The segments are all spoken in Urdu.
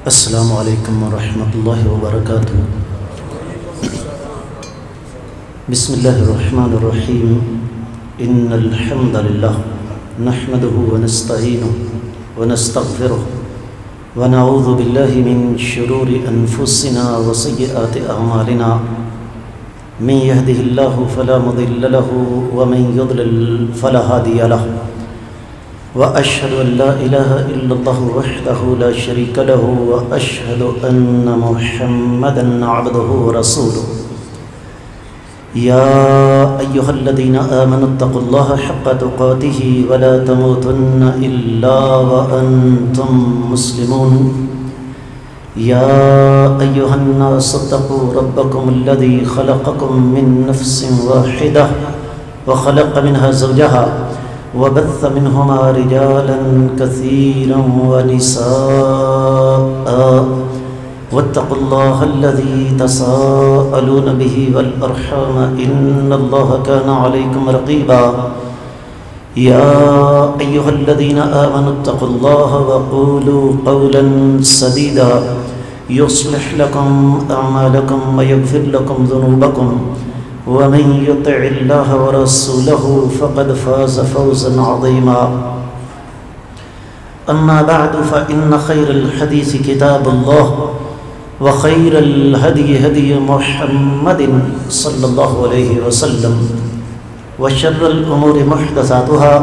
السلام علیکم ورحمۃ اللہ وبرکاتہ۔ بسم اللہ الرحمن الرحیم۔ ان الحمد للہ نحمده ونستعینه ونستغفره ونعوذ باللہ من شرور انفسنا وسیئات اعمالنا، من يهده اللہ فلا مضل له ومن يضلل فلا هادی له، وأشهد أن لا إله إلا الله وحده لا شريك له، وأشهد أن محمدًا عبده ورسوله۔ يا أيها الذين آمنوا اتقوا الله حق تقاته ولا تموتن إلا وأنتم مسلمون۔ يا أيها الناس اتقوا ربكم الذي خلقكم من نفس واحدة وخلق منها زوجها وبث منهما رجالا كثيرا ونساء، واتقوا الله الذي تساءلون به والأرحام إن الله كان عليكم رقيبا۔ يا أيها الذين آمنوا اتقوا الله وقولوا قولا سديدا يصلح لكم أعمالكم ويغفر لكم ذنوبكم، ومن يطع الله ورسوله فقد فاز فوزا عظيما۔ أما بعد فإن خير الحديث كتاب الله، وخير الهدي هدي محمد صلى الله عليه وسلم، وشر الأمور محدثاتها،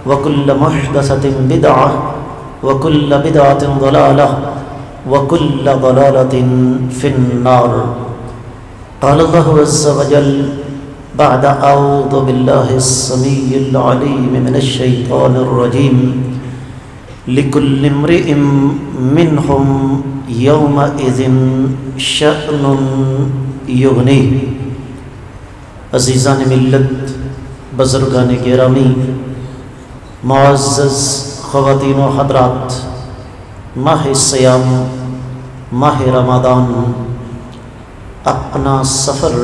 وكل محدثة بدعة، وكل بدعة ضلالة، وكل ضلالة في النار۔ قال الله عز وجل بعد أعوذ بالله السميع العليم من الشيطان الرجيم، لكل امرئ منهم يومئذ شأن يغنيه۔ عزیزان ملت، بزرگان گرامی، معزز خواتین و حضرات، ماہ سیام، ماہ رمضان اپنا سفر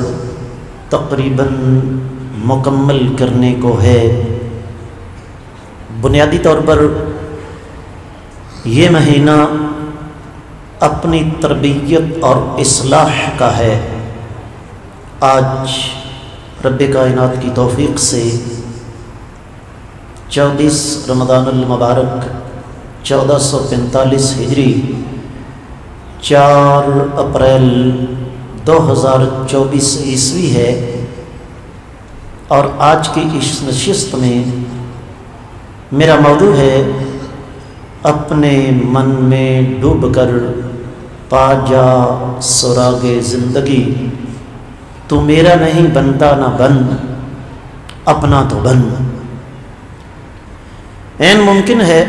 تقریباً مکمل کرنے کو ہے۔ بنیادی طور پر یہ مہینہ اپنی تربیت اور اصلاح کا ہے۔ آج رب کائنات کی توفیق سے 24 رمضان المبارک 1445 ہجری، 4 اپریل 2024 عیسوی ہے، اور آج کی اس نشست میں میرا موضوع ہے اپنے من میں ڈوب کر پا جا سراغ زندگی، تو میرا نہیں بنتا نہ بن، اپنا تو بن۔ عین ممکن ہے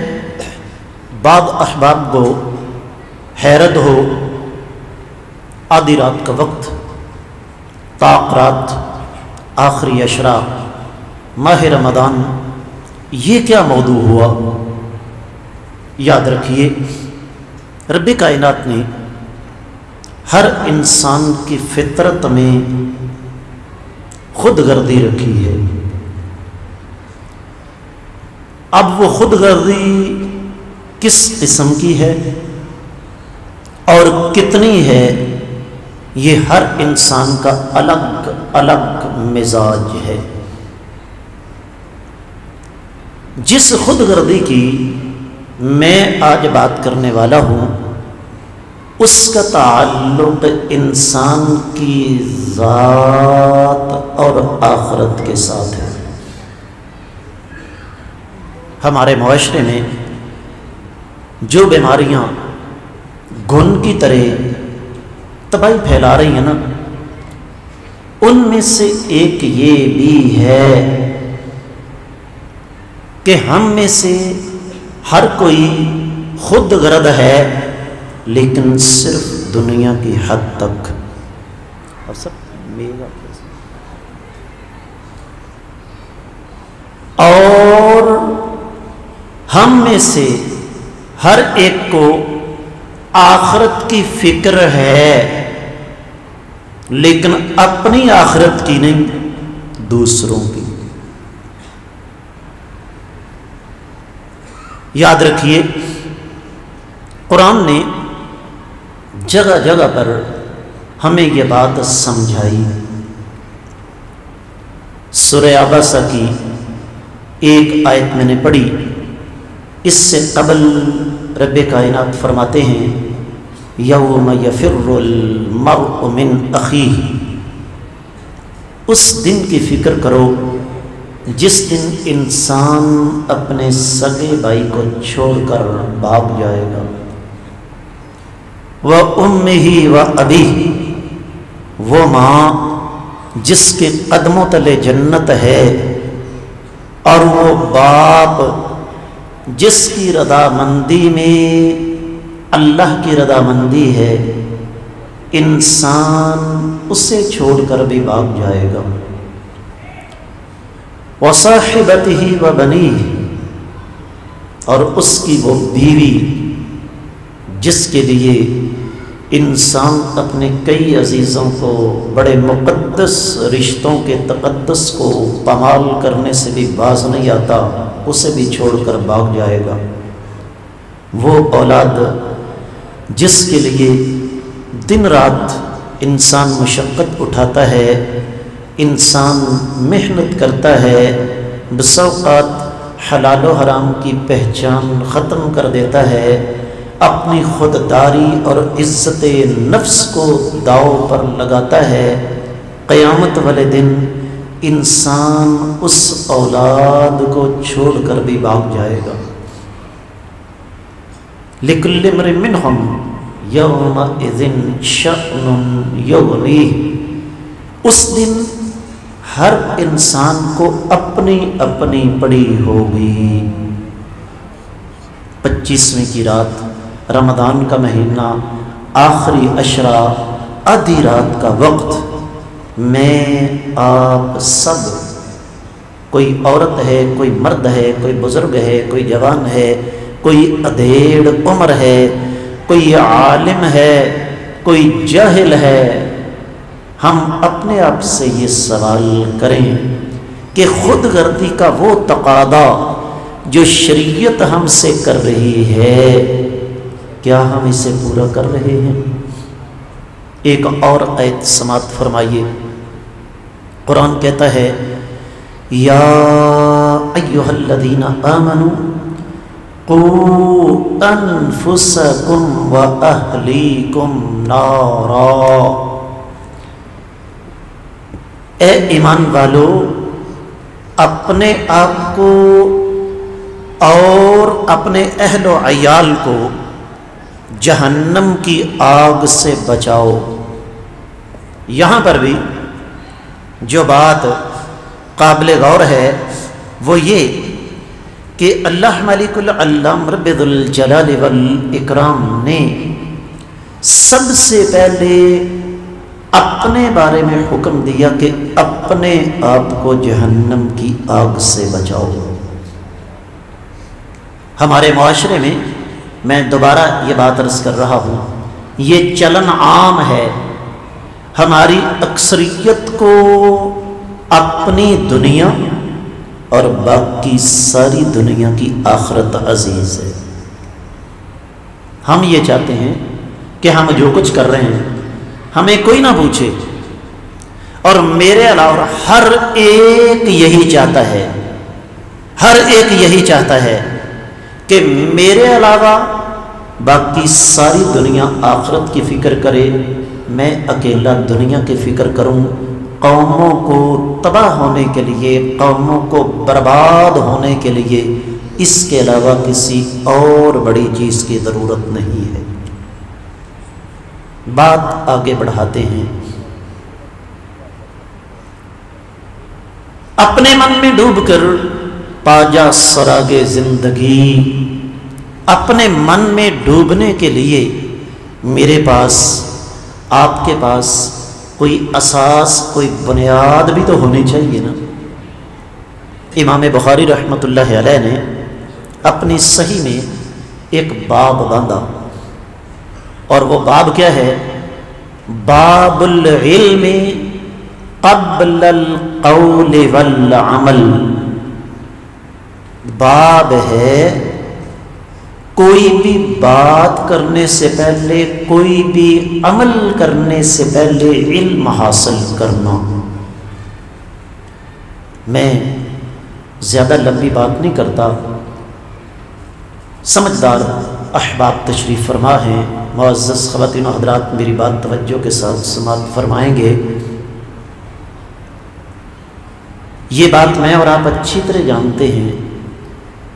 بعض احباب کو حیرت ہو، آدھی رات کا وقت، طاق رات، آخری عشرہ، ماہ رمضان، یہ کیا موضوع ہوا؟ یاد رکھیے، رب کائنات نے ہر انسان کی فطرت میں خود غرضی رکھی ہے۔ اب وہ خود غرضی کس قسم کی ہے اور کتنی ہے، یہ ہر انسان کا الگ الگ مزاج ہے۔ جس خود غرضی کی میں آج بات کرنے والا ہوں، اس کا تعلق انسان کی ذات اور آخرت کے ساتھ ہے۔ ہمارے معاشرے میں جو بیماریاں گھن کی طرح تباہی پھیلا رہی ہیں نا، ان میں سے ایک یہ بھی ہے کہ ہم میں سے ہر کوئی خود غرض ہے، لیکن صرف دنیا کی حد تک۔ اور سب اور ہم میں سے ہر ایک کو آخرت کی فکر ہے، لیکن اپنی آخرت کی نہیں، دوسروں کی۔ یاد رکھیے، قرآن نے جگہ جگہ پر ہمیں یہ بات سمجھائی۔ سورہ عبسہ کی ایک آیت میں نے پڑھی، اس سے قبل رب کائنات فرماتے ہیں یوم یفر المرء من اخیہ، اس دن کی فکر کرو جس دن انسان اپنے سگے بھائی کو چھوڑ کر بھاگ جائے گا، وَأُمِّهِ وَأَبِيهِ، وہ ماں جس کے قدموں تلے جنت ہے، اور وہ باپ جس کی رضامندی میں اللہ کی رضامندی ہے، انسان اسے چھوڑ کر بھی بھاگ جائے گا۔ وَصَاحِبَتِهِ وَبَنِيهِ، اور اس کی وہ بیوی جس کے لیے انسان اپنے کئی عزیزوں کو، بڑے مقدس رشتوں کے تقدس کو پامال کرنے سے بھی باز نہیں آتا، اسے بھی چھوڑ کر بھاگ جائے گا۔ وہ اولاد جس کے لیے دن رات انسان مشقت اٹھاتا ہے، انسان محنت کرتا ہے، بسا اوقات حلال و حرام کی پہچان ختم کر دیتا ہے، اپنی خودداری اور عزت نفس کو داؤ پر لگاتا ہے، قیامت والے دن انسان اس اولاد کو چھوڑ کر بھی بھاگ جائے گا۔ لِكُلِّ امْرِئٍ مِّنْهُمْ يَوْمَئِذٍ شَأْنٌ يُغْنِيهِ، اس دن ہر انسان کو اپنی اپنی پڑی ہوگی۔ 25ویں کی رات، رمضان کا مہینہ، آخری عشرہ، آدھی رات کا وقت، میں آپ سب، کوئی عورت ہے، کوئی مرد ہے، کوئی بزرگ ہے، کوئی جوان ہے، کوئی ادھیڑ عمر ہے، کوئی عالم ہے، کوئی جاہل ہے، ہم اپنے آپ سے یہ سوال کریں کہ خود غرضی کا وہ تقاضا جو شریعت ہم سے کر رہی ہے، کیا ہم اسے پورا کر رہے ہیں؟ ایک اور آیت سماعت فرمائیے۔ قرآن کہتا ہے یا ایھا الذین آمنوا قوا انفسکم واہلیکم نارا، اے ایمان والو، اپنے آپ کو اور اپنے اہل و عیال کو جہنم کی آگ سے بچاؤ۔ یہاں پر بھی جو بات قابل غور ہے وہ یہ کہ اللہ مالک العلام رب ذو الجلال والاکرام نے سب سے پہلے اپنے بارے میں حکم دیا کہ اپنے آپ کو جہنم کی آگ سے بچاؤ۔ ہمارے معاشرے میں دوبارہ یہ بات عرض کر رہا ہوں، یہ چلن عام ہے، ہماری اکثریت کو اپنی دنیا اور باقی ساری دنیا کی آخرت عزیز ہے۔ ہم یہ چاہتے ہیں کہ ہم جو کچھ کر رہے ہیں ہمیں کوئی نہ پوچھے، اور میرے علاوہ ہر ایک یہی چاہتا ہے، ہر ایک یہی چاہتا ہے کہ میرے علاوہ باقی ساری دنیا آخرت کی فکر کرے، میں اکیلا دنیا کی فکر کروں، قوموں کو تباہ ہونے کے لیے، قوموں کو برباد ہونے کے لیے اس کے علاوہ کسی اور بڑی چیز کی ضرورت نہیں ہے۔ بات آگے بڑھاتے ہیں۔ اپنے من میں ڈوب کر پاجا سراغے زندگی، اپنے من میں ڈوبنے کے لیے میرے پاس، آپ کے پاس کوئی اساس، کوئی بنیاد بھی تو ہونی چاہیے نا۔ امام بخاری رحمۃ اللہ علیہ نے اپنی صحیح میں ایک باب باندھا، اور وہ باب کیا ہے؟ باب العلم قبل القول والعمل، باب ہے کوئی بھی بات کرنے سے پہلے، کوئی بھی عمل کرنے سے پہلے علم حاصل کرنا۔ میں زیادہ لمبی بات نہیں کرتا، سمجھدار احباب تشریف فرما ہیں، معزز خواتین و حضرات میری بات توجہ کے ساتھ سماعت فرمائیں گے۔ یہ بات میں اور آپ اچھی طرح جانتے ہیں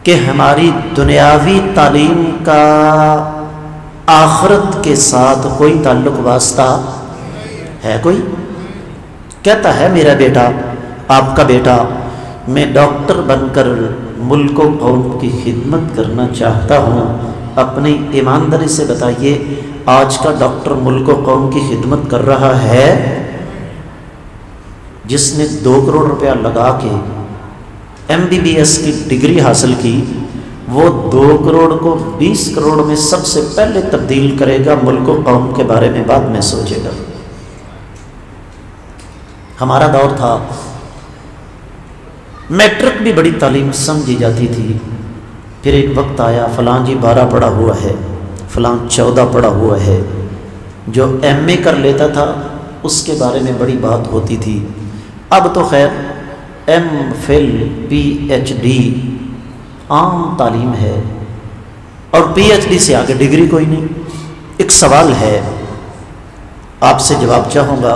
کہ ہماری دنیاوی تعلیم کا آخرت کے ساتھ کوئی تعلق واسطہ ہے؟ کوئی کہتا ہے میرا بیٹا، آپ کا بیٹا، میں ڈاکٹر بن کر ملک و قوم کی خدمت کرنا چاہتا ہوں، اپنی ایمانداری سے بتائیے آج کا ڈاکٹر ملک و قوم کی خدمت کر رہا ہے؟ جس نے 2 کروڑ روپیہ لگا کے MBBS کی ڈگری حاصل کی، وہ 2 کروڑ کو 20 کروڑ میں سب سے پہلے تبدیل کرے گا، ملک و قوم کے بارے میں بعد میں سوچے گا۔ ہمارا دور تھا میٹرک بھی بڑی تعلیم سمجھی جاتی تھی، پھر ایک وقت آیا فلاں جی 12 پڑھا ہوا ہے، فلاں 14 پڑھا ہوا ہے، جو MA کر لیتا تھا اس کے بارے میں بڑی بات ہوتی تھی۔ اب تو خیر MPhil PhD عام تعلیم ہے، اور PhD سے آگے ڈگری کوئی نہیں۔ ایک سوال ہے، آپ سے جواب چاہوں گا،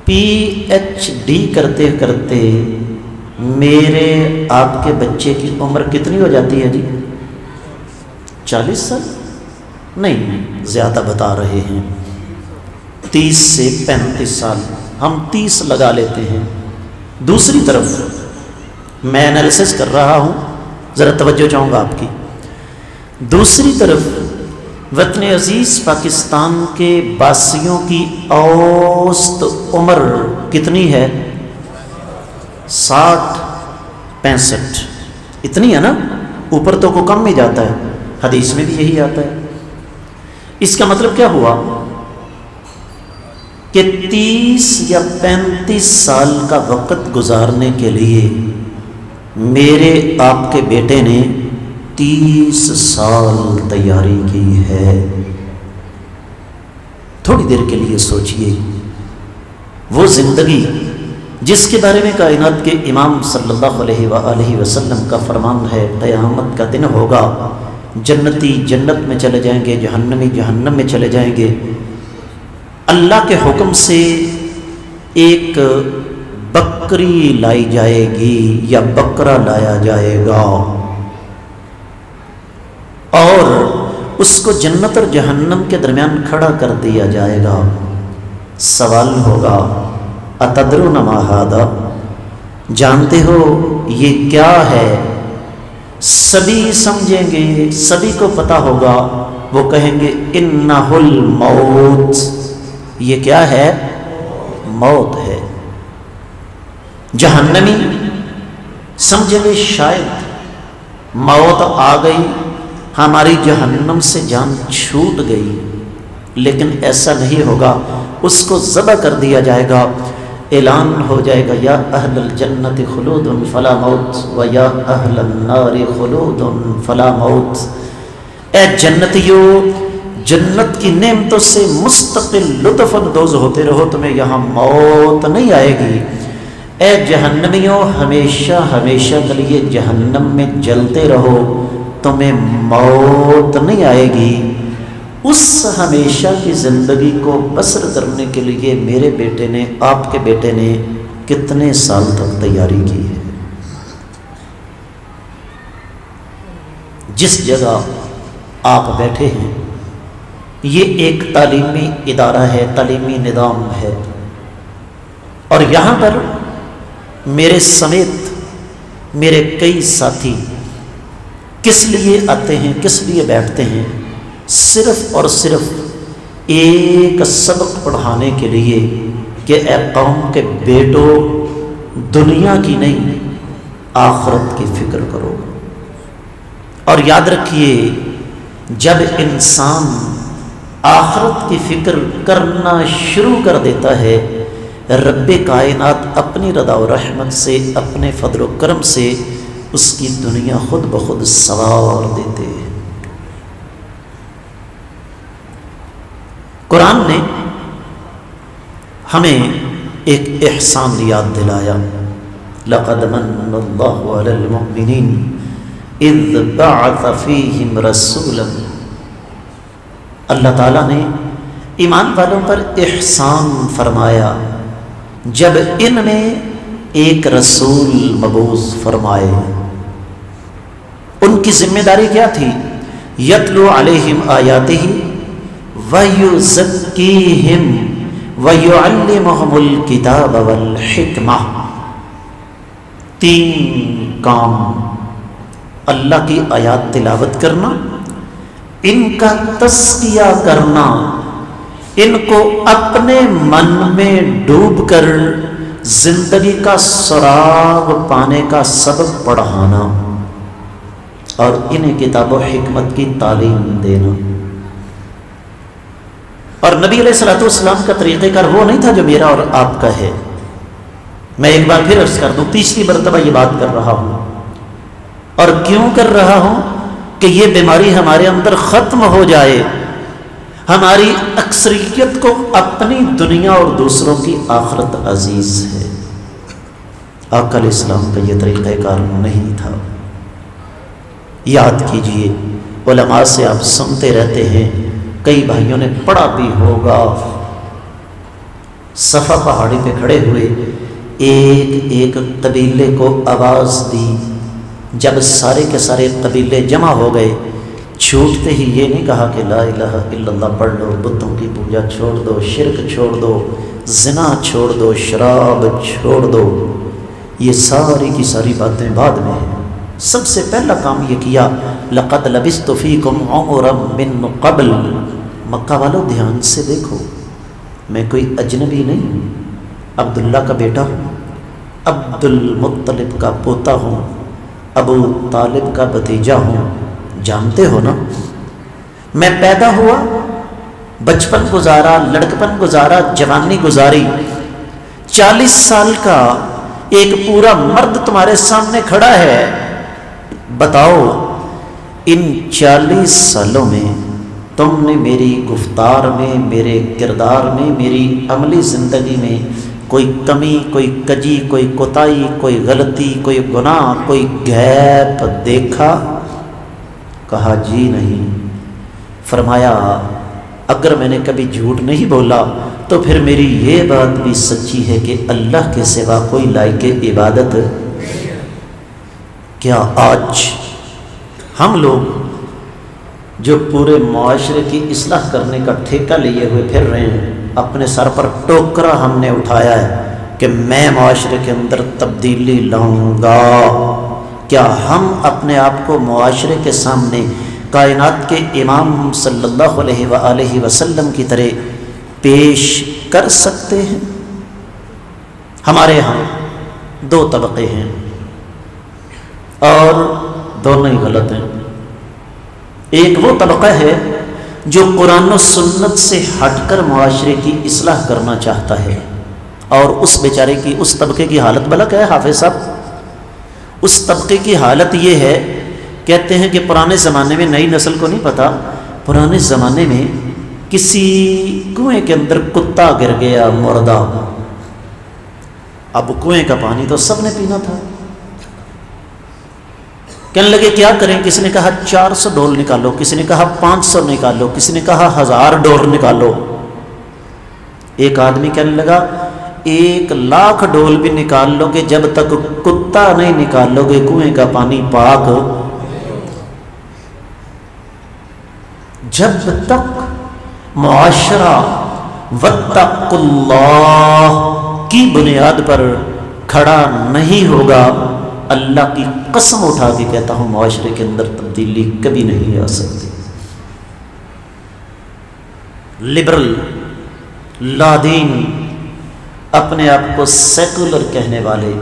PhD کرتے کرتے میرے آپ کے بچے کی عمر کتنی ہو جاتی ہے جی؟ 40 سال؟ نہیں، زیادہ بتا رہے ہیں، 30 سے 35 سال، ہم 30 لگا لیتے ہیں۔ دوسری طرف میں انالیسس کر رہا ہوں، ذرا توجہ چاہوں گا آپ کی، دوسری طرف وطن عزیز پاکستان کے باسیوں کی اوسط عمر کتنی ہے؟ 60 65، اتنی ہے نا، اوپر تو کو کم ہی جاتا ہے، حدیث میں بھی یہی آتا ہے۔ اس کا مطلب کیا ہوا کہ 30 یا 35 سال کا وقت گزارنے کے لیے میرے آپ کے بیٹے نے 30 سال تیاری کی ہے۔ تھوڑی دیر کے لیے سوچئے، وہ زندگی جس کے بارے میں کائنات کے امام صلی اللہ علیہ وآلہ وسلم کا فرمان ہے، قیامت کا دن ہوگا، جنتی جنت میں چلے جائیں گے، جہنمی جہنم میں چلے جائیں گے، اللہ کے حکم سے ایک بکری لائی جائے گی یا بکرا لایا جائے گا، اور اس کو جنت اور جہنم کے درمیان کھڑا کر دیا جائے گا۔ سوال ہوگا، اتدرون ما ھذا، جانتے ہو یہ کیا ہے؟ سبھی سمجھیں گے، سبھی کو پتا ہوگا، وہ کہیں گے انہ الموت، یہ کیا ہے؟ موت ہے۔ جہنمی سمجھیں گے شاید موت آ گئی، ہماری جہنم سے جان چھوٹ گئی، لیکن ایسا نہیں ہوگا، اس کو ذبح کر دیا جائے گا، اعلان ہو جائے گا، یا اہل الجنت خلود فلا موت و یا اہل النار خلود فلا موت۔ اے جنتیو، جنت کی نعمتوں سے مستقل لطف اندوز ہوتے رہو، تمہیں یہاں موت نہیں آئے گی۔ اے جہنمیوں، ہمیشہ ہمیشہ کے لیے جہنم میں جلتے رہو، تمہیں موت نہیں آئے گی۔ اس ہمیشہ کی زندگی کو بسر کرنے کے لیے میرے بیٹے نے، آپ کے بیٹے نے کتنے سال تک تیاری کی ہے؟ جس جگہ آپ بیٹھے ہیں یہ ایک تعلیمی ادارہ ہے، تعلیمی نظام ہے، اور یہاں پر میرے سمیت میرے کئی ساتھی کس لیے آتے ہیں، کس لیے بیٹھتے ہیں؟ صرف اور صرف ایک سبق پڑھانے کے لیے کہ اے قوم کے بیٹو، دنیا کی نہیں آخرت کی فکر کرو۔ اور یاد رکھیے، جب انسان آخرت کی فکر کرنا شروع کر دیتا ہے، رب کائنات اپنی رضا و رحمت سے، اپنے فضل و کرم سے اس کی دنیا خود بخود سنوار دیتے ہیں۔ ہمیں ایک احسان یاد دلایا، لقد من اللہ علی المؤمنین اذ بعث فیہم رسولا، اللہ تعالیٰ نے ایمان والوں پر احسان فرمایا جب ان میں ایک رسول مبعوث فرمائے۔ ان کی ذمہ داری کیا تھی؟ یتلو علیہم آیاتہ ویزکیہم ویعلمہم الکتاب والحکمہ۔ تین کام، اللہ کی آیات تلاوت کرنا، ان کا تزکیہ کرنا، ان کو اپنے من میں ڈوب کر زندگی کا سراغ پانے کا سبب پڑھانا، اور انہیں کتاب و حکمت کی تعلیم دینا۔ اور نبی علیہ الصلوۃ والسلام کا طریقہ کار وہ نہیں تھا جو میرا اور آپ کا ہے۔ میں ایک بار پھر عرض کر دوں، تیسری مرتبہ یہ بات کر رہا ہوں، اور کیوں کر رہا ہوں؟ کہ یہ بیماری ہمارے اندر ختم ہو جائے، ہماری اکثریت کو اپنی دنیا اور دوسروں کی آخرت عزیز ہے۔ آقا علیہ السلام کا یہ طریقہ کار نہیں تھا۔ یاد کیجئے، علماء سے آپ سنتے رہتے ہیں، کئی بھائیوں نے پڑھا بھی ہوگا، صفا پہاڑی پہ کھڑے ہوئے ایک ایک قبیلے کو آواز دی۔ جب سارے کے سارے قبیلے جمع ہو گئے، چھوٹتے ہی یہ نہیں کہا کہ لا الہ الا اللہ پڑھ لو، بتوں کی پوجا چھوڑ دو، شرک چھوڑ دو، زنا چھوڑ دو، شراب چھوڑ دو، یہ ساری کی ساری باتیں بعد میں ہیں۔ سب سے پہلا کام یہ کیا، لقد لبثت فیکم عمرا من قبل۔ مکہ والوں دھیان سے دیکھو، میں کوئی اجنبی نہیں ہوں، عبداللہ کا بیٹا ہوں، عبد المطلب کا پوتا ہوں، ابو طالب کا بھتیجا ہوں، جانتے ہو نا۔ میں پیدا ہوا، بچپن گزارا، لڑکپن گزارا، جوانی گزاری، 40 سال کا ایک پورا مرد تمہارے سامنے کھڑا ہے، بتاؤ ان 40 سالوں میں تم نے میری گفتار میں، میرے کردار میں، میری عملی زندگی میں کوئی کمی، کوئی کجی، کوئی کوتاہی، کوئی غلطی، کوئی گناہ، کوئی گیپ دیکھا؟ کہا جی نہیں۔ فرمایا اگر میں نے کبھی جھوٹ نہیں بولا تو پھر میری یہ بات بھی سچی ہے کہ اللہ کے سوا کوئی لائق عبادت۔ کیا آج ہم لوگ جو پورے معاشرے کی اصلاح کرنے کا ٹھیکہ لیے ہوئے پھر رہے ہیں، اپنے سر پر ٹوکرا ہم نے اٹھایا ہے کہ میں معاشرے کے اندر تبدیلی لاؤں گا، کیا ہم اپنے آپ کو معاشرے کے سامنے کائنات کے امام صلی اللہ علیہ وآلہ وسلم کی طرح پیش کر سکتے ہیں؟ ہمارے ہاں 2 طبقے ہیں اور دونوں ہی غلط ہیں۔ ایک وہ طبقہ ہے جو قرآن و سنت سے ہٹ کر معاشرے کی اصلاح کرنا چاہتا ہے، اور اس بیچارے کی، اس طبقے کی حالت بھلا کیا ہے حافظ صاحب؟ اس طبقے کی حالت یہ ہے، کہتے ہیں کہ پرانے زمانے میں، نئی نسل کو نہیں پتا، پرانے زمانے میں کسی کنویں کے اندر کتا گر گیا مردہ، اب کنویں کا پانی تو سب نے پینا تھا، کہنے لگے کیا کریں؟ کسی نے کہا 400 ڈول نکالو، کسی نے کہا 500 نکالو، کسی نے کہا 1000 ڈول نکالو۔ ایک آدمی کہنے لگا 1,00,000 ڈول بھی نکال لو گے، جب تک کتا نہیں نکالو گے کنویں کا پانی پاک۔ جب تک معاشرہ واتقوا اللہ کی بنیاد پر کھڑا نہیں ہوگا، اللہ کی قسم اٹھا کے کہتا ہوں معاشرے کے اندر تبدیلی کبھی نہیں آ سکتی۔ لبرل، لادین، اپنے آپ کو سیکولر کہنے والے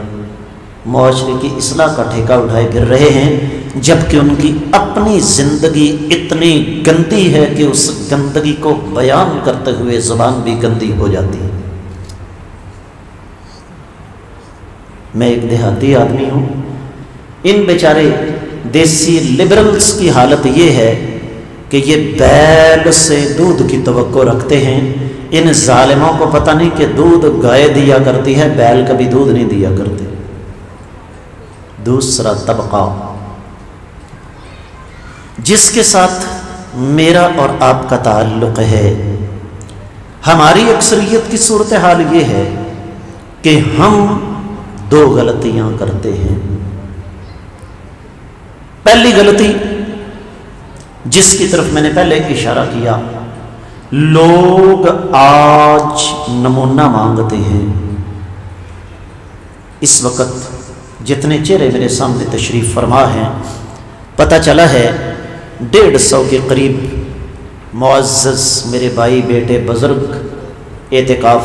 معاشرے کی اصلاح کا ٹھیکہ اٹھائے پھر رہے ہیں، جبکہ ان کی اپنی زندگی اتنی گندی ہے کہ اس گندگی کو بیان کرتے ہوئے زبان بھی گندی ہو جاتی ہے۔ میں ایک دیہاتی آدمی ہوں، ان بیچارے دیسی لبرلز کی حالت یہ ہے کہ یہ بیل سے دودھ کی توقع رکھتے ہیں، ان ظالموں کو پتہ نہیں کہ دودھ گائے دیا کرتی ہے، بیل کبھی دودھ نہیں دیا کرتے۔ دوسرا طبقہ جس کے ساتھ میرا اور آپ کا تعلق ہے، ہماری اکثریت کی صورتحال یہ ہے کہ ہم دو غلطیاں کرتے ہیں۔ پہلی غلطی جس کی طرف میں نے پہلے اشارہ کیا، لوگ آج نمونہ مانگتے ہیں۔ اس وقت جتنے چہرے میرے سامنے تشریف فرما ہیں، پتہ چلا ہے 150 کے قریب معزز میرے بھائی بیٹے بزرگ اعتکاف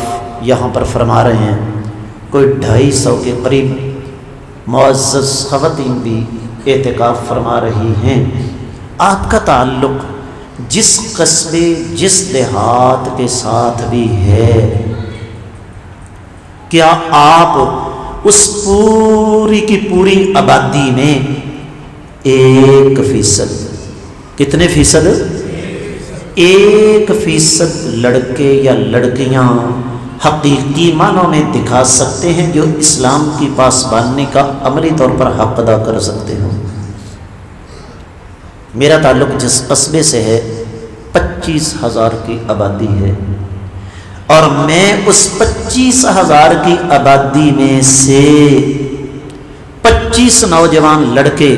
یہاں پر فرما رہے ہیں، کوئی 250 کے قریب معزز خواتین بھی اعتکاف فرما رہی ہیں۔ آپ کا تعلق جس قصبے جس دیہات کے ساتھ بھی ہے، کیا آپ اس پوری کی پوری آبادی میں 1% کتنے فیصد؟ 1% لڑکے یا لڑکیاں حقیقی معنوں میں دکھا سکتے ہیں جو اسلام کی پاسبانی کا عملی طور پر حق ادا کر سکتے ہوں؟ میرا تعلق جس قصبے سے ہے 25,000 کی آبادی ہے، اور میں اس 25,000 کی آبادی میں سے 25 نوجوان لڑکے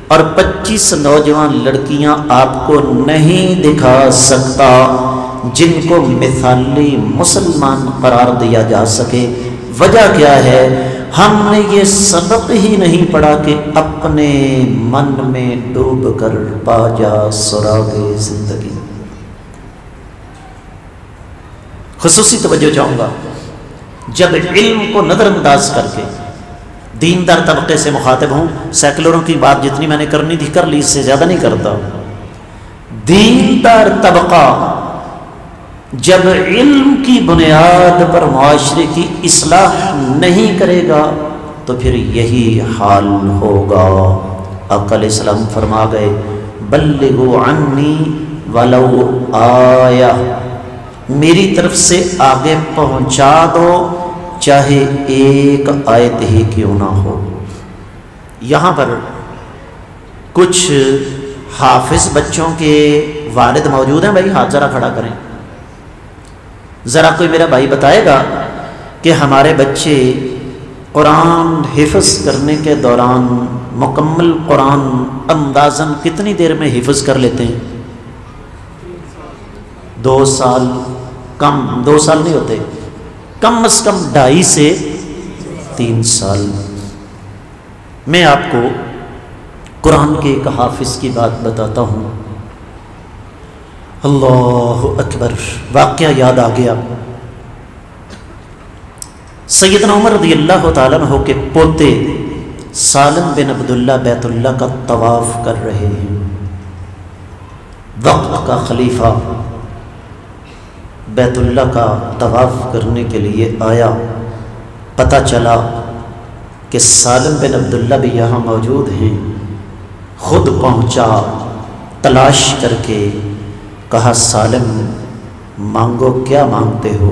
اور 25 نوجوان لڑکیاں آپ کو نہیں دکھا سکتا جن کو مثالی مسلمان قرار دیا جا سکے۔ وجہ کیا ہے؟ ہم نے یہ سبق ہی نہیں پڑھا کہ اپنے من میں ڈوب کر پا جا سراغ زندگی۔ خصوصی توجہ چاہوں گا، جب علم کو نظر انداز کر کے دیندار طبقے سے مخاطب ہوں، سیکولروں کی بات جتنی میں نے کرنی تھی کر لی، اس سے زیادہ نہیں کرتا۔ دیندار طبقہ جب علم کی بنیاد پر معاشرے کی اصلاح نہیں کرے گا تو پھر یہی حال ہوگا۔ آقا علیہ السلام فرما گئے، بلغوا عنی ولو آیہ، میری طرف سے آگے پہنچا دو چاہے ایک آیت ہی کیوں نہ ہو۔ یہاں پر کچھ حافظ بچوں کے والد موجود ہیں، بھائی ہاتھ ذرا کھڑا کریں۔ ذرا کوئی میرا بھائی بتائے گا کہ ہمارے بچے قرآن حفظ کرنے کے دوران مکمل قرآن اندازاً کتنی دیر میں حفظ کر لیتے ہیں؟ 2 سال؟ کم 2 سال نہیں ہوتے، کم از کم 2.5 سے 3 سال۔ میں آپ کو قرآن کے ایک حافظ کی بات بتاتا ہوں، اللہ اکبر، واقعہ یاد آ گیا۔ سیدنا عمر رضی اللہ تعالیٰ عنہ کے پوتے سالم بن عبداللہ بیت اللہ کا طواف کر رہے ہیں۔ وقت کا خلیفہ بیت اللہ کا طواف کرنے کے لیے آیا، پتہ چلا کہ سالم بن عبداللہ بھی یہاں موجود ہیں، خود پہنچا، تلاش کر کے کہا سالم مانگو، کیا مانگتے ہو؟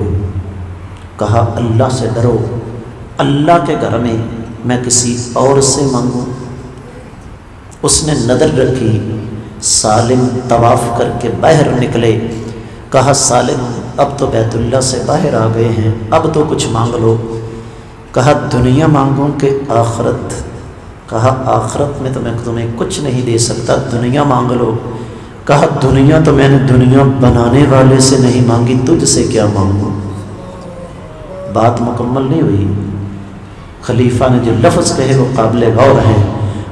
کہا اللہ سے ڈرو، اللہ کے گھر میں کسی اور سے مانگوں؟ اس نے نظر رکھی، سالم طواف کر کے باہر نکلے، کہا سالم اب تو بیت اللہ سے باہر آ گئے ہیں، اب تو کچھ مانگ لو۔ کہا دنیا مانگوں کہ آخرت؟ کہا آخرت میں تو میں تمہیں کچھ نہیں دے سکتا، دنیا مانگ لو۔ کہا دنیا تو میں نے دنیا بنانے والے سے نہیں مانگی، تجھ سے کیا مانگوں؟ بات مکمل نہیں ہوئی، خلیفہ نے جو لفظ کہے وہ قابل غور ہیں۔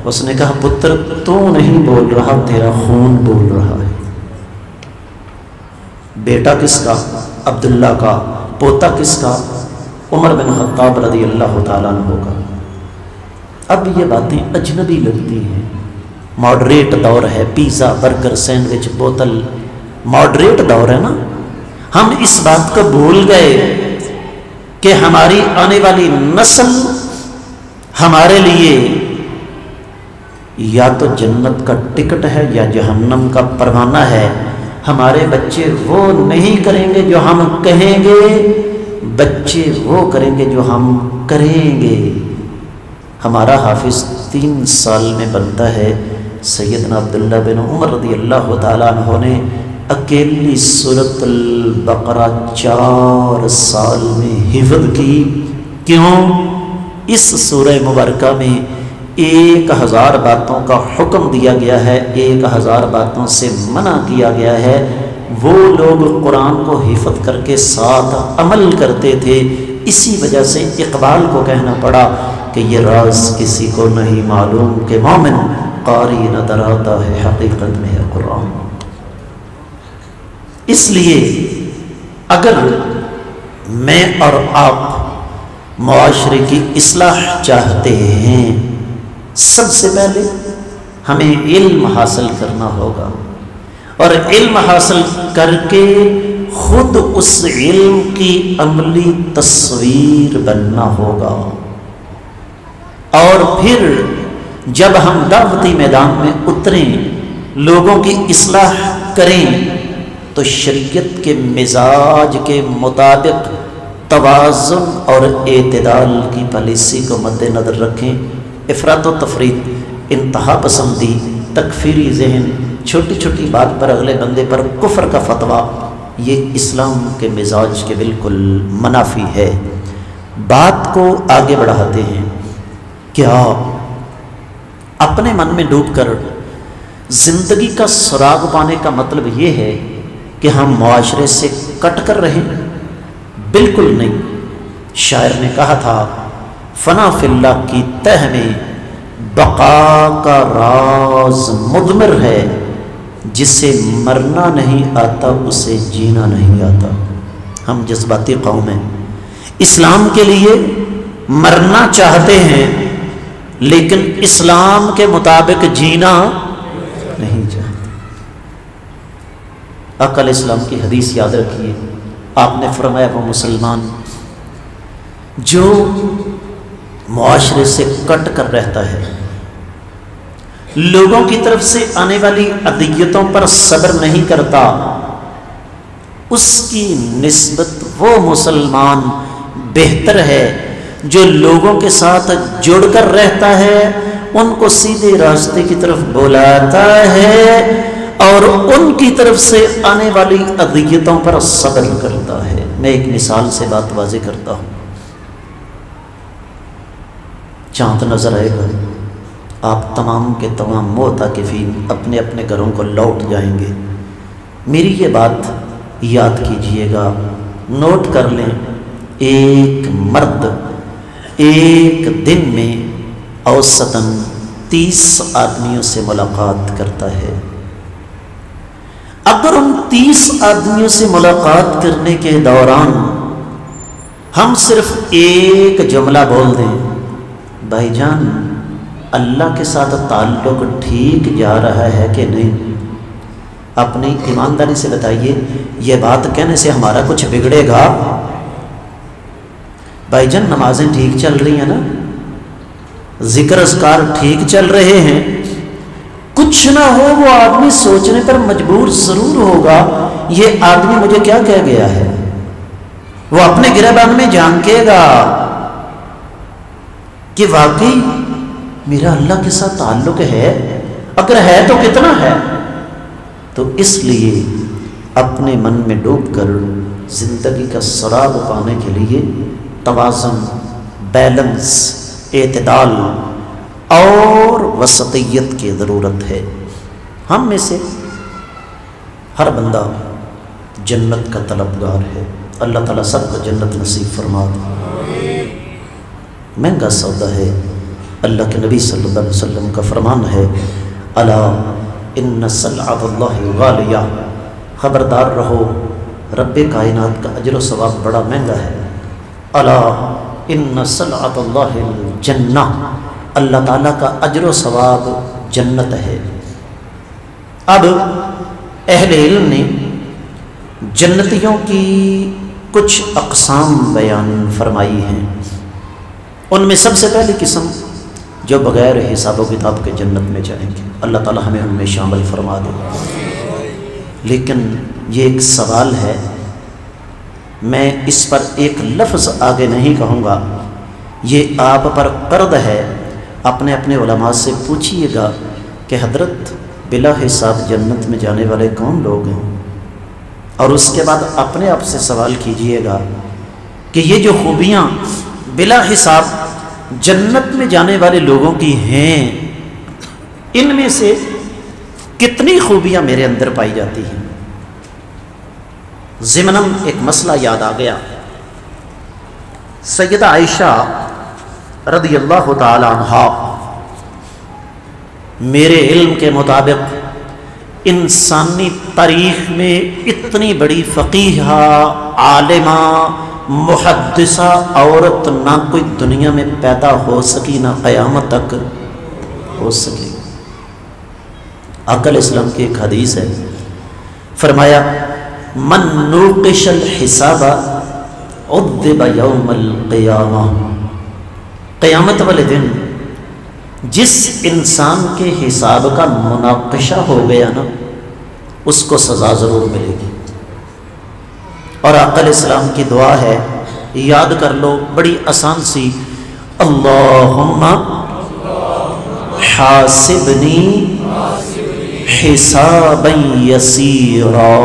اس نے کہا پتر تو نہیں بول رہا، تیرا خون بول رہا ہے۔ بیٹا کس کا؟ عبداللہ کا۔ پوتا کس کا؟ عمر بن خطاب رضی اللہ تعالیٰ عنہ کا۔ اب یہ باتیں اجنبی لگتی ہیں، ماڈریٹ دور ہے، پیزا برگر سینڈوچ بوتل، ماڈریٹ دور ہے نا۔ ہم اس بات کو بھول گئے کہ ہماری آنے والی نسل ہمارے لیے یا تو جنت کا ٹکٹ ہے یا جہنم کا پروانہ ہے۔ ہمارے بچے وہ نہیں کریں گے جو ہم کہیں گے، بچے وہ کریں گے جو ہم کریں گے۔ ہمارا حافظ 3 سال میں بنتا ہے۔ سیدنا عبداللہ بن عمر رضی اللہ تعالیٰ عنہ نے اکیلی سورۃ البقرہ 4 سال میں حفظ کی۔ کیوں؟ اس سورہ مبارکہ میں 1000 باتوں کا حکم دیا گیا ہے، 1000 باتوں سے منع کیا گیا ہے۔ وہ لوگ قرآن کو حفظ کر کے ساتھ عمل کرتے تھے، اسی وجہ سے اقبال کو کہنا پڑا کہ یہ راز کسی کو نہیں معلوم کہ مومن قاری نہ دراتا ہے حقیقت میں ہے قرآن۔ اس لیے اگر میں اور آپ معاشرے کی اصلاح چاہتے ہیں، سب سے پہلے ہمیں علم حاصل کرنا ہوگا، اور علم حاصل کر کے خود اس علم کی عملی تصویر بننا ہوگا، اور پھر جب ہم دعوتی میدان میں اتریں، لوگوں کی اصلاح کریں، تو شریعت کے مزاج کے مطابق توازن اور اعتدال کی پالیسی کو مد نظر رکھیں۔ افراط و تفریط، انتہا پسندی، تکفیری ذہن، چھوٹی چھوٹی بات پر اگلے بندے پر کفر کا فتویٰ، یہ اسلام کے مزاج کے بالکل منافی ہے۔ بات کو آگے بڑھاتے ہیں۔ کیا اپنے من میں ڈوب کر زندگی کا سراغ پانے کا مطلب یہ ہے کہ ہم معاشرے سے کٹ کر رہیں؟ بالکل نہیں۔ شاعر نے کہا تھا، فنا فی اللہ کی تہ میں بقا کا راز مضمر ہے، جسے مرنا نہیں آتا اسے جینا نہیں آتا۔ ہم جذباتی قوم ہیں، اسلام کے لیے مرنا چاہتے ہیں، لیکن اسلام کے مطابق جینا نہیں چاہتے۔ آقا علیہ السلام کی حدیث یاد رکھیے، آپ نے فرمایا وہ مسلمان جو معاشرے سے کٹ کر رہتا ہے، لوگوں کی طرف سے آنے والی اذیتوں پر صبر نہیں کرتا، اس کی نسبت وہ مسلمان بہتر ہے جو لوگوں کے ساتھ جڑ کر رہتا ہے، ان کو سیدھے راستے کی طرف بلاتا ہے، اور ان کی طرف سے آنے والی اذیتوں پر صبر کرتا ہے۔ میں ایک مثال سے بات واضح کرتا ہوں۔ چاند نظر آئے گا، آپ تمام کے تمام معتکفین اپنے اپنے گھروں کو لوٹ جائیں گے۔ میری یہ بات یاد کیجئے گا، نوٹ کر لیں، ایک مرد ایک دن میں اوسطاً 30 آدمیوں سے ملاقات کرتا ہے۔ اگر ان 30 آدمیوں سے ملاقات کرنے کے دوران ہم صرف ایک جملہ بول دیں، بھائی جان اللہ کے ساتھ تعلق ٹھیک جا رہا ہے کہ نہیں، اپنی ایمانداری سے بتائیے، یہ بات کہنے سے ہمارا کچھ بگڑے گا؟ بھائی جان نمازیں ٹھیک چل رہی ہیں نا، ذکر اذکار ٹھیک چل رہے ہیں، کچھ نہ ہو وہ آدمی سوچنے پر مجبور ضرور ہوگا، یہ آدمی مجھے کیا کہہ گیا ہے۔ وہ اپنے گریبان میں جھانکے گا کہ واقعی میرا اللہ کے ساتھ تعلق ہے، اگر ہے تو کتنا ہے۔ تو اس لیے اپنے من میں ڈوب کر زندگی کا سراغ پانے کے لیے توازن، بیلنس، اعتدال اور وسطیت کی ضرورت ہے۔ ہم میں سے ہر بندہ جنت کا طلبگار ہے، اللہ تعالیٰ سب کو جنت نصیب فرما دے۔ مہنگا سودا ہے، اللہ کے نبی صلی اللہ علیہ وسلم کا فرمان ہے، الا ان سلعۃ اللہ غالیہ، خبردار رہو رب کائنات کا اجر و ثواب بڑا مہنگا ہے۔ الا ان سلعۃ اللہ الجنہ، اللہ تعالیٰ کا اجر و ثواب جنت ہے۔ اب اہل علم نے جنتیوں کی کچھ اقسام بیان فرمائی ہیں۔ ان میں سب سے پہلی قسم جو بغیر حساب و کتاب کے جنت میں جائیں گے، اللہ تعالیٰ ہمیں ان میں شامل فرما دے۔ لیکن یہ ایک سوال ہے، میں اس پر ایک لفظ آگے نہیں کہوں گا، یہ آپ پر قرض ہے، اپنے اپنے علماء سے پوچھئے گا کہ حضرت بلا حساب جنت میں جانے والے کون لوگ ہیں، اور اس کے بعد اپنے آپ سے سوال کیجئے گا کہ یہ جو خوبیاں بلا حساب جنت میں جانے والے لوگوں کی ہیں، ان میں سے کتنی خوبیاں میرے اندر پائی جاتی ہیں۔ ضمناً ایک مسئلہ یاد آ گیا، سیدہ عائشہ رضی اللہ تعالی عنہا میرے علم کے مطابق انسانی تاریخ میں اتنی بڑی فقیہہ، عالمہ، محدثہ عورت نہ کوئی دنیا میں پیدا ہو سکی، نہ قیامت تک ہو سکی۔ آقا علیہ السلام کی ایک حدیث ہے، فرمایا من نوقش الحساب عذب یوم القیامہ، قیامت والے دن جس انسان کے حساب کا مناقشہ ہو گیا نا، اس کو سزا ضرور ملے گی۔ اور آقا علیہ السلام کی دعا ہے، یاد کر لو، بڑی آسان سی، اللہم حاسبنی حسابا یسیرا،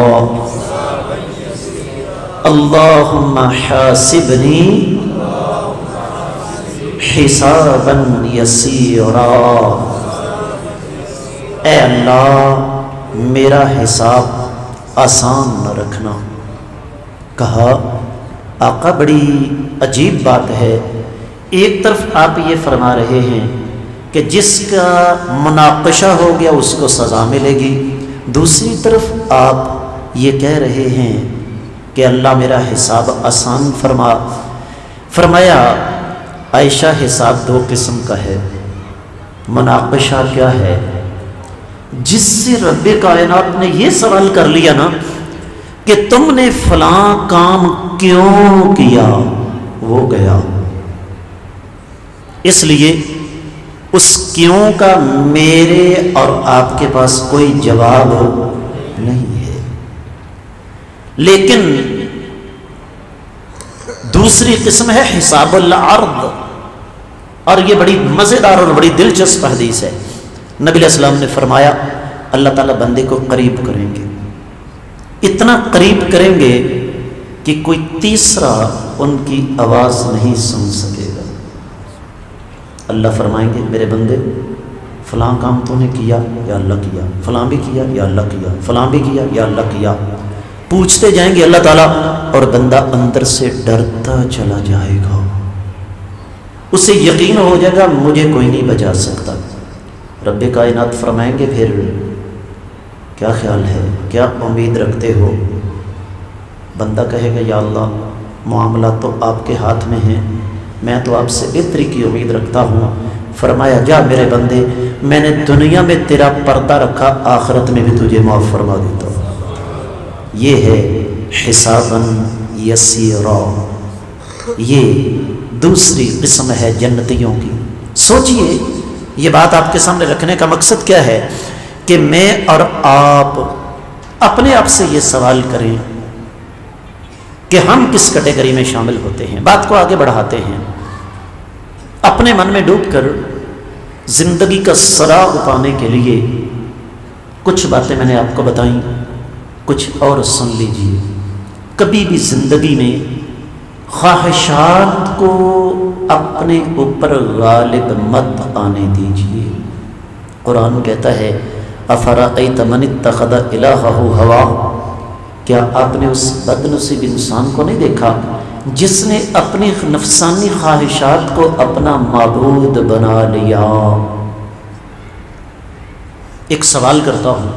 اللہم حاسبنی حسابا یسیرا، اے اللہ میرا حساب آسان نہ رکھنا۔ کہا آقا بڑی عجیب بات ہے، ایک طرف آپ یہ فرما رہے ہیں کہ جس کا مناقشہ ہو گیا اس کو سزا ملے گی، دوسری طرف آپ یہ کہہ رہے ہیں کہ اللہ میرا حساب آسان فرمایا عائشہ حساب دو قسم کا ہے، مناقشہ کیا ہے؟ جس سے رب کائنات نے یہ سوال کر لیا نا کہ تم نے فلاں کام کیوں کیا، وہ گیا، اس لیے اس کیوں کا میرے اور آپ کے پاس کوئی جواب نہیں ہے۔ لیکن دوسری قسم ہے حساب العرض، اور یہ بڑی مزیدار اور بڑی دلچسپ حدیث ہے۔ نبی علیہ السلام نے فرمایا اللہ تعالیٰ بندے کو قریب کریں گے، اتنا قریب کریں گے کہ کوئی تیسرا ان کی آواز نہیں سن سکے گا۔ اللہ فرمائیں گے میرے بندے فلاں کام تو نے کیا، یا اللہ کیا، فلاں بھی کیا، یا اللہ کیا، فلاں بھی کیا، یا اللہ کیا، پوچھتے جائیں گے اللہ تعالیٰ، اور بندہ اندر سے ڈرتا چلا جائے گا، اسے یقین ہو جائے گا مجھے کوئی نہیں بچا سکتا۔ رب کائنات فرمائیں گے پھر کیا خیال ہے، کیا امید رکھتے ہو؟ بندہ کہے گا یا اللہ معاملات تو آپ کے ہاتھ میں ہیں، میں تو آپ سے بہتری کی امید رکھتا ہوں۔ فرمایا جا میرے بندے، میں نے دنیا میں تیرا پردہ رکھا، آخرت میں بھی تجھے معاف فرما دیتا ہوں۔ یہ ہے حسابا یسیرا، یہ دوسری قسم ہے جنتیوں کی۔ سوچئے یہ بات آپ کے سامنے رکھنے کا مقصد کیا ہے کہ میں اور آپ اپنے آپ سے یہ سوال کریں کہ ہم کس کیٹیگری میں شامل ہوتے ہیں۔ بات کو آگے بڑھاتے ہیں، اپنے من میں ڈوب کر زندگی کا سراغ پانے کے لیے کچھ باتیں میں نے آپ کو بتائیں، کچھ اور سن لیجئے۔ کبھی بھی زندگی میں خواہشات کو اپنے اوپر غالب مت آنے دیجئے۔ قرآن کہتا ہے افرأیت من اتخذ الہہ ہوا، کیا آپ نے اس بد نصیب انسان کو نہیں دیکھا جس نے اپنی نفسانی خواہشات کو اپنا معبود بنا لیا؟ ایک سوال کرتا ہوں،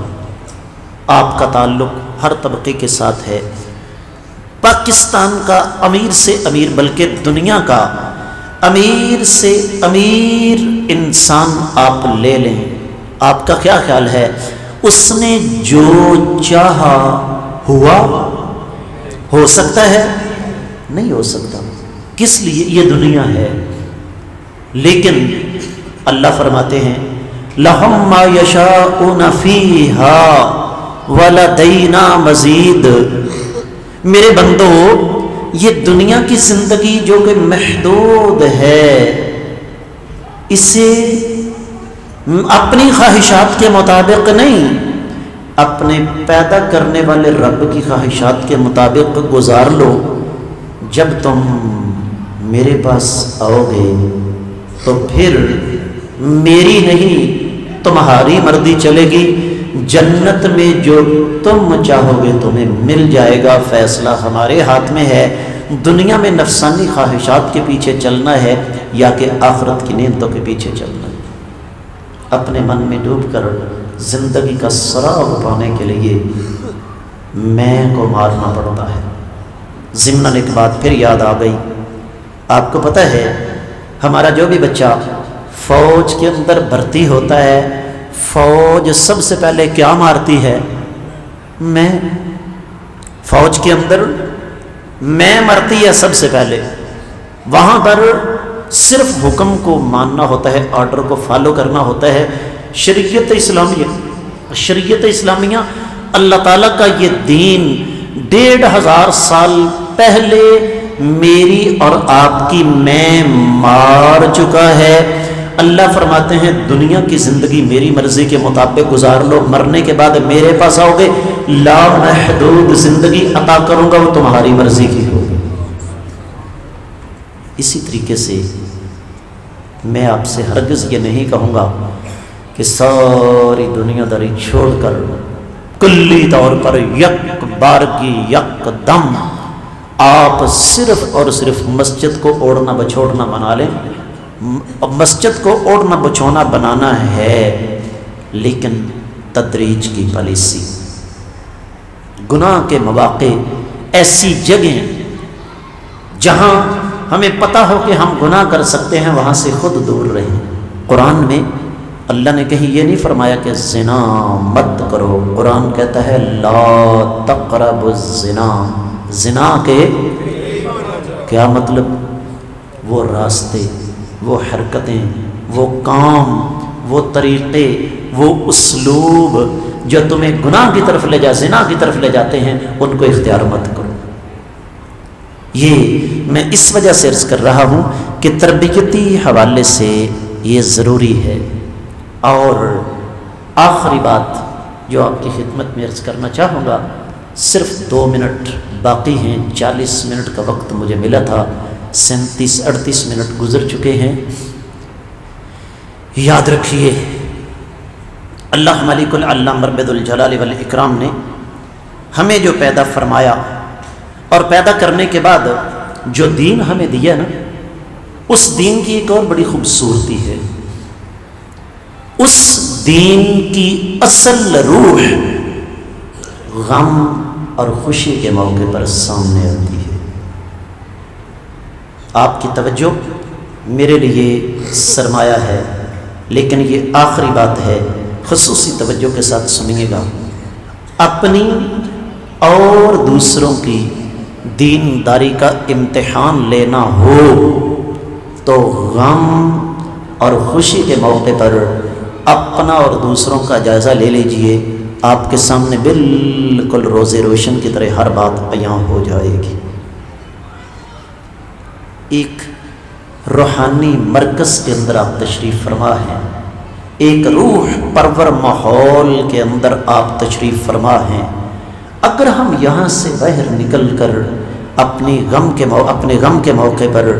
آپ کا تعلق ہر طبقے کے ساتھ ہے، پاکستان کا امیر سے امیر بلکہ دنیا کا امیر سے امیر انسان آپ لے لیں، آپ کا کیا خیال ہے اس نے جو چاہا ہوا؟ ہو سکتا ہے؟ نہیں ہو سکتا۔ کس لیے؟ یہ دنیا ہے۔ لیکن اللہ فرماتے ہیں لَهُم مَّا يَشَاءُونَ فِيهَا وَلَدَيْنَا مَزِيدٌ۔ میرے بندو، یہ دنیا کی زندگی جو کہ محدود ہے، اسے اپنی خواہشات کے مطابق نہیں، اپنے پیدا کرنے والے رب کی خواہشات کے مطابق گزار لو۔ جب تم میرے پاس آؤ گے تو پھر میری نہیں تمہاری مرضی چلے گی، جنت میں جو تم چاہو گے تمہیں مل جائے گا، فیصلہ ہمارے ہاتھ میں ہے۔ دنیا میں نفسانی خواہشات کے پیچھے چلنا ہے یا کہ آخرت کی نعمتوں کے پیچھے چلنا ہے؟ اپنے من میں ڈوب کر زندگی کا سراغ پانے کے لیے میں کو مارنا پڑتا ہے۔ ضمناً ایک بات پھر یاد آ گئی، آپ کو پتہ ہے ہمارا جو بھی بچہ فوج کے اندر بھرتی ہوتا ہے، فوج سب سے پہلے کیا مارتی ہے؟ میں۔ فوج کے اندر میں مرتی ہے سب سے پہلے۔ وہاں پر صرف حکم کو ماننا ہوتا ہے، آرڈر کو فالو کرنا ہوتا ہے۔ شریعت اسلامیہ اللہ تعالیٰ کا یہ دین 1500 سال پہلے میری اور آپ کی میں مار چکا ہے۔ اللہ فرماتے ہیں دنیا کی زندگی میری مرضی کے مطابق گزار لو، مرنے کے بعد میرے پاس آؤ گے، لامحدود زندگی عطا کروں گا، وہ تمہاری مرضی کی ہوگی۔ اسی طریقے سے میں آپ سے ہرگز یہ نہیں کہوں گا کہ ساری دنیا داری چھوڑ کر کلی طور پر یک بارگی یک دم آپ صرف اور صرف مسجد کو اوڑھنا بچھوڑنا بنا لیں۔ مسجد کو اوڑھنا بچھونا بنانا ہے، لیکن تدریج کی پالیسی۔ گناہ کے مواقع، ایسی جگہیں جہاں ہمیں پتہ ہو کہ ہم گناہ کر سکتے ہیں، وہاں سے خود دور رہیں۔ قرآن میں اللہ نے کہیں یہ نہیں فرمایا کہ زنا مت کرو، قرآن کہتا ہے لا تقربوا الزنا۔ زنا کے کیا مطلب؟ وہ راستے، وہ حرکتیں، وہ کام، وہ طریقے، وہ اسلوب جو تمہیں گناہ کی طرف لے جائے، زنا کی طرف لے جاتے ہیں، ان کو اختیار مت کرو۔ یہ میں اس وجہ سے عرض کر رہا ہوں کہ تربیتی حوالے سے یہ ضروری ہے۔ اور آخری بات جو آپ کی خدمت میں عرض کرنا چاہوں گا، صرف 2 منٹ باقی ہیں، 40 منٹ کا وقت مجھے ملا تھا، 37-38 منٹ گزر چکے ہیں۔ یاد رکھیے اللہ ملک العلا مربد الجلال والاکرام نے ہمیں جو پیدا فرمایا اور پیدا کرنے کے بعد جو دین ہمیں دیا نا، اس دین کی ایک اور بڑی خوبصورتی ہے۔ اس دین کی اصل روح غم اور خوشی کے موقع پر سامنے آتی ہے۔ آپ کی توجہ میرے لیے سرمایہ ہے، لیکن یہ آخری بات ہے، خصوصی توجہ کے ساتھ سنیے گا۔ اپنی اور دوسروں کی دینداری کا امتحان لینا ہو تو غم اور خوشی کے موقع پر اپنا اور دوسروں کا جائزہ لے لیجئے، آپ کے سامنے بالکل روز روشن کی طرح ہر بات بیان ہو جائے گی۔ ایک روحانی مرکز کے اندر آپ تشریف فرما ہیں، ایک روح پرور ماحول کے اندر آپ تشریف فرما ہیں۔ اگر ہم یہاں سے باہر نکل کر اپنے غم کے موقع پر،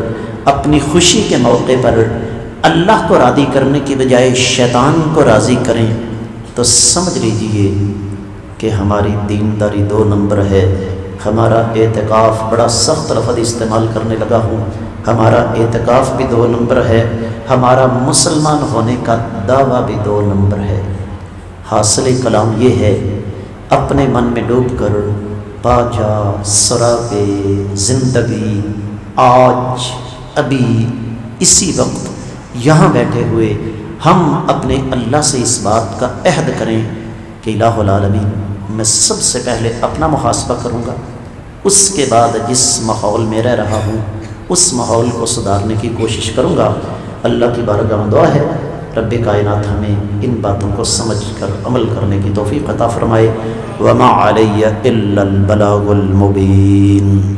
اپنی خوشی کے موقع پر اللہ کو راضی کرنے کی بجائے شیطان کو راضی کریں تو سمجھ لیجئے کہ ہماری دینداری 2 نمبر ہے۔ ہمارا اعتکاف، بڑا سخت لفظ استعمال کرنے لگا ہوں، ہمارا اعتکاف بھی 2 نمبر ہے، ہمارا مسلمان ہونے کا دعویٰ بھی 2 نمبر ہے۔ حاصل کلام یہ ہے، اپنے من میں ڈوب کر باجا سراغ زندگی آج ابھی اسی وقت یہاں بیٹھے ہوئے ہم اپنے اللہ سے اس بات کا عہد کریں کہ الہ العالمین، میں سب سے پہلے اپنا محاسبہ کروں گا، اس کے بعد جس ماحول میں رہ رہا ہوں اس ماحول کو سدھارنے کی کوشش کروں گا۔ اللہ کی بارگاہ میں دعا ہے رب کائنات ہمیں ان باتوں کو سمجھ کر عمل کرنے کی توفیق عطا فرمائے۔ وما علی الا البلاغ المبین۔